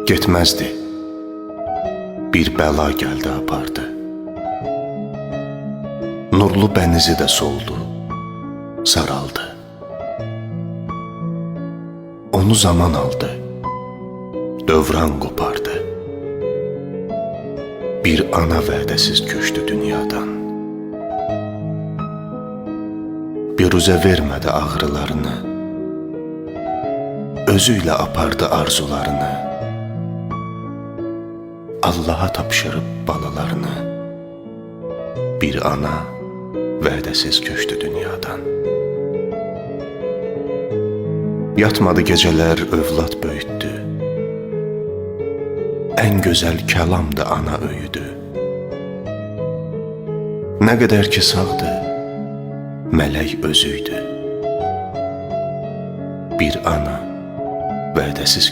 Getməzdi. Bir bəla gəldi apardı. Nurlu bənizi də soldu, saraldı. Onu zaman aldı, dövran qopardı. Bir ana vədəsiz köçdü dünyadan. Biruzə vermədi ağrılarını, özü ilə apardı arzularını. Allaha tapşırıb balalarını. Bir ana vədəsiz köçdü dünyadan. Yatmadı gecələr övlad böyütdü. Ən gözəl kəlamdı ana öyüdü. Nə qədər ki sağdı, mələk özüydü. Bir ana vədəsiz